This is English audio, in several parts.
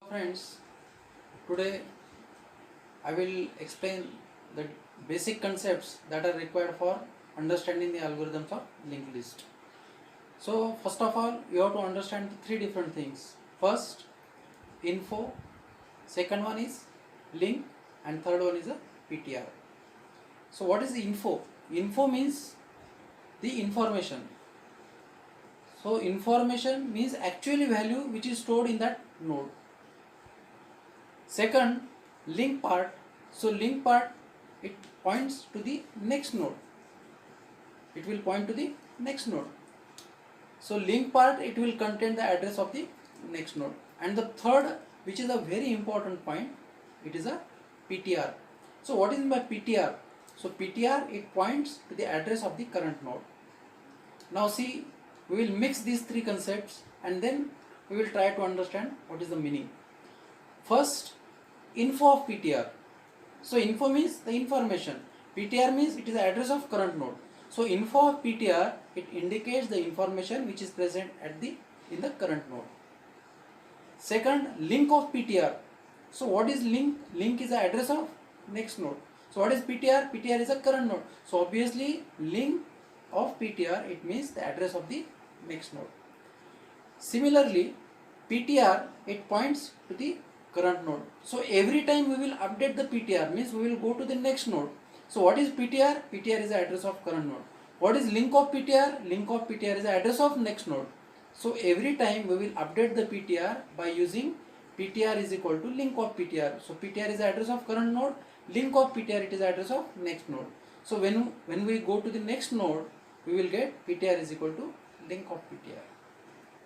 Friends, today I will explain the basic concepts that are required for understanding the algorithms of linked list. So first of all, you have to understand three different things. First, info, second one is link, and third one is a PTR. So what is the info? Info means the information. So information means actually value which is stored in that node. Second, link part. So link part, it points to the next node. It will point to the next node. So link part, it will contain the address of the next node. And the third, which is a very important point, it is a PTR. So what is my PTR? So PTR, it points to the address of the current node. Now see, we will mix these three concepts and then we will try to understand what is the meaning. First, info of PTR. So info means the information. PTR means it is the address of current node. So info of PTR, it indicates the information which is present in the current node. Second, link of PTR. So what is link? Link is the address of next node. So what is PTR? PTR is a current node. So obviously link of PTR, it means the address of the next node. Similarly, PTR, it points to the current node. So every time we will update the PTR, means we will go to the next node. So what is PTR? PTR is the address of current node. What is link of PTR? Link of PTR is the address of next node. So every time we will update the PTR by using PTR is equal to link of PTR. So PTR is the address of current node, link of PTR, it is the address of next node. So when we go to the next node, we will get PTR is equal to link of PTR.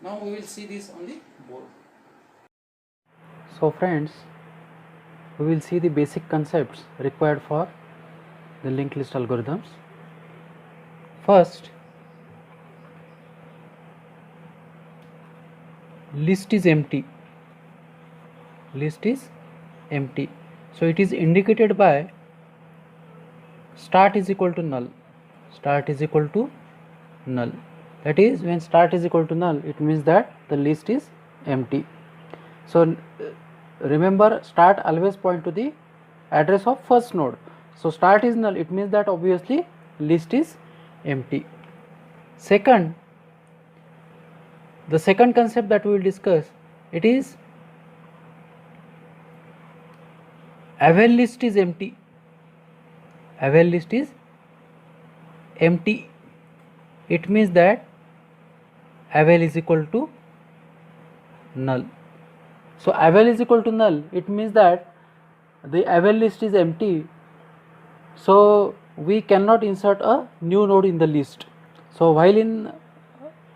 Now we will see this on the board. So friends, we will see the basic concepts required for the linked list algorithms. First, list is empty. List is empty. So it is indicated by start is equal to null. Start is equal to null. That is, when start is equal to null, it means that the list is empty. So remember, start always point to the address of first node. So start is null, it means that obviously list is empty. Second, the second concept that we will discuss, it is avail list is empty. Avail list is empty. It means that avail is equal to null. So avail is equal to null, it means that the avail list is empty. So we cannot insert a new node in the list. So while in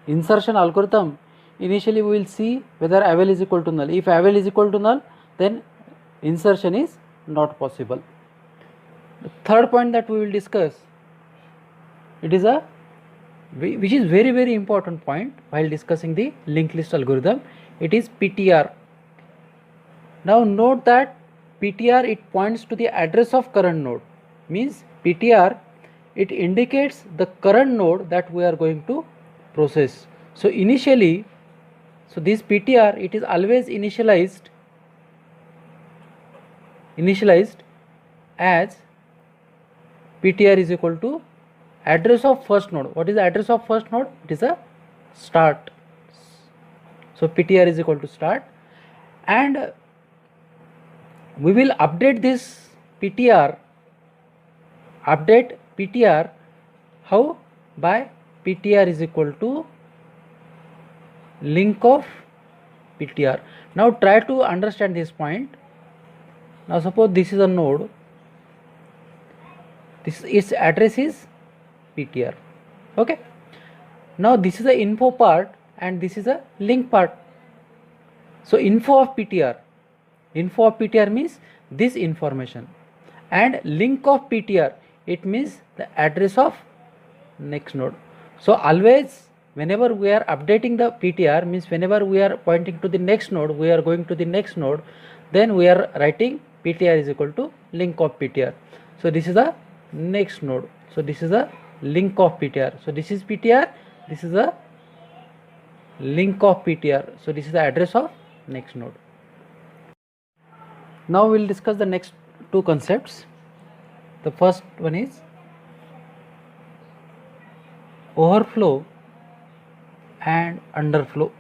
insertion algorithm, initially we will see whether avail is equal to null. If avail is equal to null, then insertion is not possible. The third point that we will discuss, it is which is very important point while discussing the linked list algorithm, it is PTR. Now note that PTR, it points to the address of current node, means PTR, it indicates the current node that we are going to process. So initially, so this PTR, it is always initialized as PTR is equal to address of first node. What is the address of first node? It is a start. So PTR is equal to start, and we will update this PTR. Update PTR how? By PTR is equal to link of PTR. Now try to understand this point. Now suppose this is a node. Its address is PTR. Okay. Now this is the info part and this is a link part. So info of PTR. Info of PTR means this information, and link of PTR, it means the address of next node. So always whenever we are updating the PTR, means whenever we are pointing to the next node, we are going to the next node, then we are writing PTR is equal to link of PTR. So this is the next node. So this is a link of PTR. So this is PTR, this is a link of PTR. So this is the address of next node. Now we will discuss the next two concepts. The first one is overflow and underflow.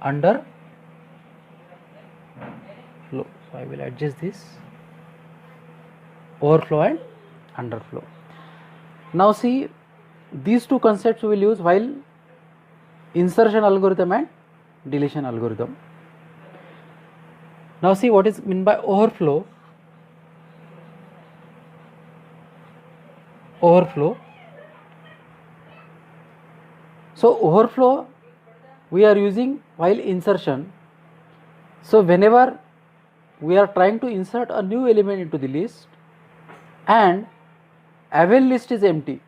Underflow. So I will adjust this. Overflow and underflow. Now see, these two concepts we will use while insertion algorithm and deletion algorithm. Now see what is meant by overflow. Overflow. So overflow we are using while insertion. So whenever we are trying to insert a new element into the list and avail list is empty.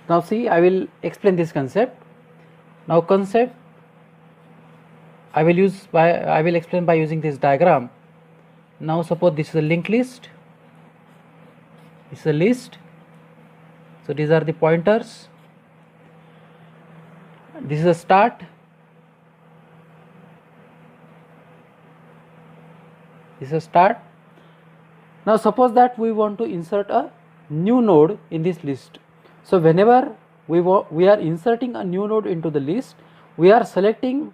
Now see, I will explain this concept. Now concept I will explain by using this diagram. Now suppose this is a linked list. This is a list. So these are the pointers. This is a start. This is a start. Now suppose that we want to insert a new node in this list. So whenever we are inserting a new node into the list, we are selecting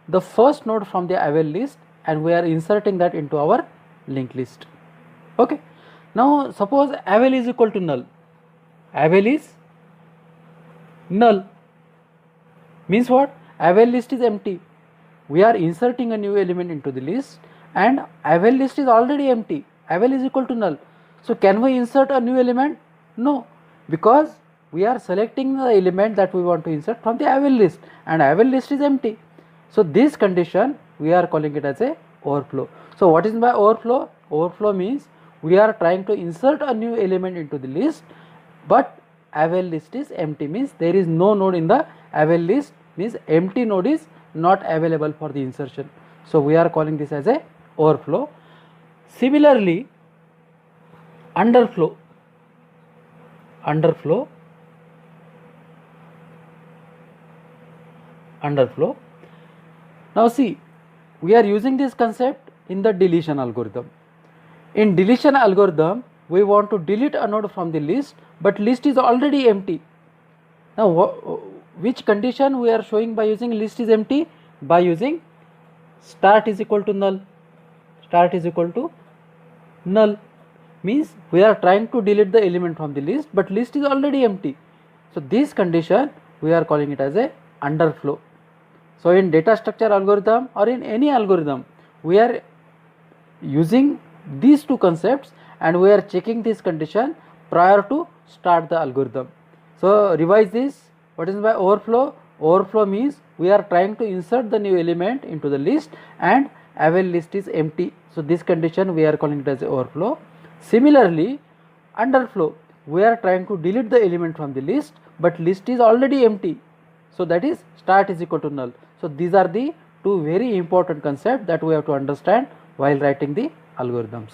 the first node from the avail list and we are inserting that into our linked list. Okay. Now suppose avail is equal to null. Avail is null. Means what? Avail list is empty. We are inserting a new element into the list and avail list is already empty. Avail is equal to null. So can we insert a new element? No, because we are selecting the element that we want to insert from the avail list and avail list is empty. So this condition we are calling it as a overflow. So what is by overflow? Overflow means we are trying to insert a new element into the list but avail list is empty, means there is no node in the avail list, means empty node is not available for the insertion. So we are calling this as a overflow. Similarly, underflow. Now see, we are using this concept in the deletion algorithm. In deletion algorithm, we want to delete a node from the list, but list is already empty. Now which condition we are showing by using list is empty? By using start is equal to null. Start is equal to null means we are trying to delete the element from the list but list is already empty. So this condition we are calling it as a underflow. So in data structure algorithm or in any algorithm, we are using these two concepts and we are checking this condition prior to start the algorithm. So revise this. What is by overflow? Overflow means we are trying to insert the new element into the list and avail list is empty. So this condition we are calling it as overflow. Similarly, underflow, we are trying to delete the element from the list but list is already empty. So that is start is equal to null. So these are the two very important concepts that we have to understand while writing the algorithms.